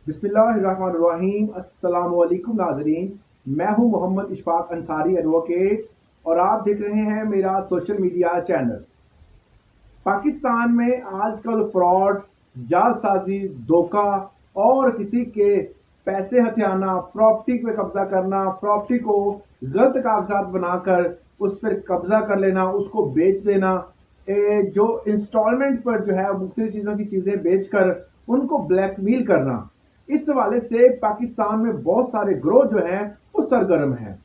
बिस्मिल्लाहिर्रहमानिर्रहीम। अस्सलाम वालेकुम नाज़रीन, मैं हूं मोहम्मद इशफाक अंसारी एडवोकेट और आप देख रहे हैं मेरा सोशल मीडिया चैनल। पाकिस्तान में आजकल फ्रॉड, जालसाजी, धोखा और किसी के पैसे हथियाना, प्रॉपर्टी पे कब्जा करना, प्रॉपर्टी को गलत कागजात बनाकर उस पर कब्जा कर लेना, उसको बेच देना, जो इंस्टॉलमेंट पर जो है मुख्तलिफ चीज़ों की चीज़ें बेचकर उनको ब्लैकमेल करना, इस हवाले से पाकिस्तान में बहुत सारे ग्रोह जो हैं वो सरगर्म हैं।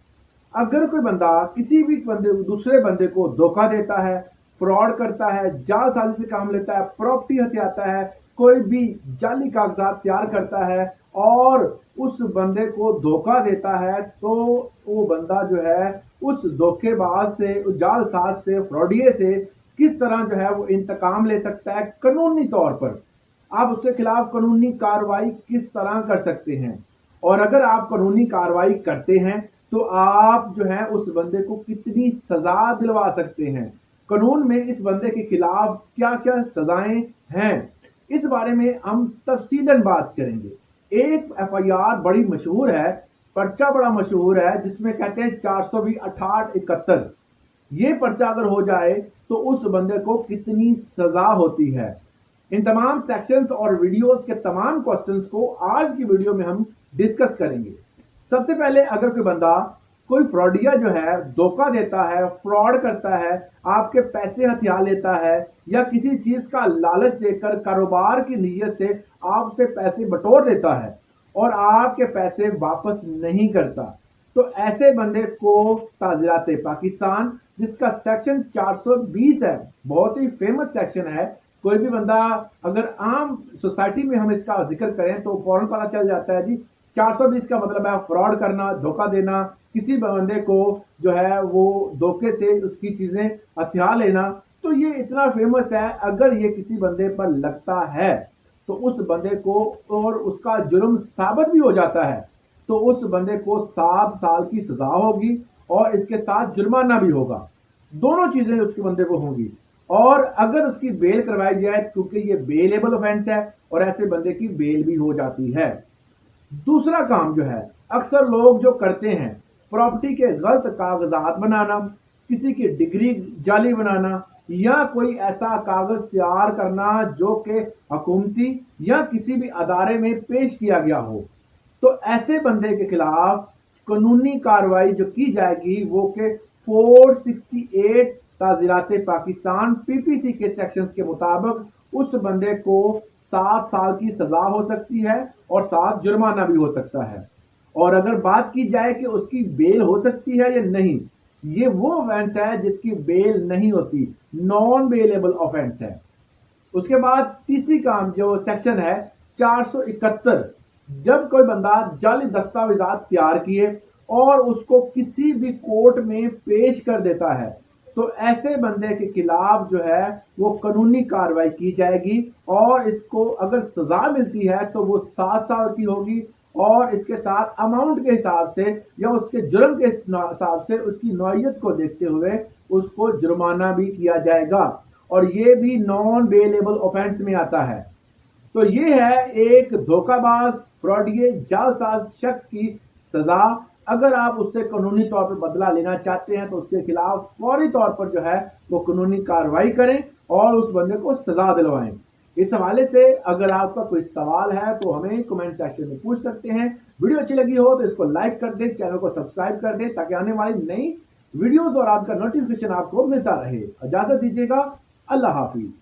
अगर कोई बंदा किसी भी दूसरे बंदे को धोखा देता है, फ्रॉड करता है, जालसाजी से काम लेता है, प्रॉपर्टी हथियाता है, कोई भी जाली कागजात तैयार करता है और उस बंदे को धोखा देता है, तो वो बंदा जो है उस धोखेबाज से, उस जालसाज से, फ्रॉडिये से किस तरह जो है वो इंतकाम ले सकता है कानूनी तौर पर। आप उसके खिलाफ कानूनी कार्रवाई किस तरह कर सकते हैं, और अगर आप कानूनी कार्रवाई करते हैं तो आप जो है उस बंदे को कितनी सजा दिलवा सकते हैं, कानून में इस बंदे के खिलाफ क्या क्या सजाएं हैं, इस बारे में हम तफसीलन बात करेंगे। एक एफआईआर बड़ी मशहूर है, पर्चा बड़ा मशहूर है, जिसमें कहते हैं 420/6871। ये पर्चा अगर हो जाए तो उस बंदे को कितनी सजा होती है। इन तमाम सेक्शंस और वीडियोस के तमाम क्वेश्चंस को आज की वीडियो में हम डिस्कस करेंगे। सबसे पहले, अगर कोई बंदा, कोई फ्रॉडिया जो है धोखा देता है, फ्रॉड करता है, आपके पैसे हथिया लेता है या किसी चीज का लालच देकर कारोबार की नीयत से आपसे पैसे बटोर देता है और आपके पैसे वापस नहीं करता, तो ऐसे बंदे को ताज़िरात पाकिस्तान, जिसका सेक्शन 420 है, बहुत ही फेमस सेक्शन है। कोई भी बंदा अगर आम सोसाइटी में हम इसका जिक्र करें तो फौरन पता चल जाता है जी 420 का मतलब है फ्रॉड करना, धोखा देना, किसी बंदे को जो है वो धोखे से उसकी चीजें हथिया लेना। तो ये इतना फेमस है, अगर ये किसी बंदे पर लगता है तो उस बंदे को, और उसका जुर्म साबित भी हो जाता है, तो उस बंदे को 7 साल की सजा होगी और इसके साथ जुर्माना भी होगा। दोनों चीजें उसके बंदे को होंगी। और अगर उसकी बेल करवाई जाए, क्योंकि ये बेलेबल ऑफेंस है और ऐसे बंदे की बेल भी हो जाती है। दूसरा काम जो है अक्सर लोग जो करते हैं, प्रॉपर्टी के गलत कागजात बनाना, किसी की डिग्री जाली बनाना या कोई ऐसा कागज तैयार करना जो कि हुकूमती या किसी भी अदारे में पेश किया गया हो, तो ऐसे बंदे के खिलाफ कानूनी कार्रवाई जो की जाएगी वो के 468 ताज़िरात पाकिस्तान पीपीसी के सेक्शंस के मुताबिक उस बंदे को 7 साल की सजा हो सकती है और साथ जुर्माना भी हो सकता है। और अगर बात की जाए कि उसकी बेल हो सकती है या नहीं, ये वो ऑफेंस है जिसकी बेल नहीं होती, नॉन बेलेबल ऑफेंस है। उसके बाद तीसरी काम जो सेक्शन है 471, जब कोई बंदा जाली दस्तावेजात तैयार किए और उसको किसी भी कोर्ट में पेश कर देता है, तो ऐसे बंदे के खिलाफ जो है वो कानूनी कार्रवाई की जाएगी और इसको अगर सजा मिलती है तो वो 7 साल की होगी और इसके साथ अमाउंट के हिसाब से या उसके जुर्म के हिसाब से उसकी नौयत को देखते हुए उसको जुर्माना भी किया जाएगा, और ये भी नॉन बेलेबल ऑफेंस में आता है। तो ये है एक धोखाबाज, फ्रॉडिये, जालसाज शख्स की सजा। अगर आप उससे कानूनी तौर पर बदला लेना चाहते हैं तो उसके खिलाफ फौरी तौर पर जो है वो कानूनी कार्रवाई करें और उस बंदे को सजा दिलवाएं। इस हवाले से अगर आपका कोई सवाल है तो हमें कमेंट सेक्शन में पूछ सकते हैं। वीडियो अच्छी लगी हो तो इसको लाइक कर दें, चैनल को सब्सक्राइब कर दें ताकि आने वाली नई वीडियोस और आपका नोटिफिकेशन आपको मिलता रहे। इजाजत दीजिएगा, अल्लाह हाफिज।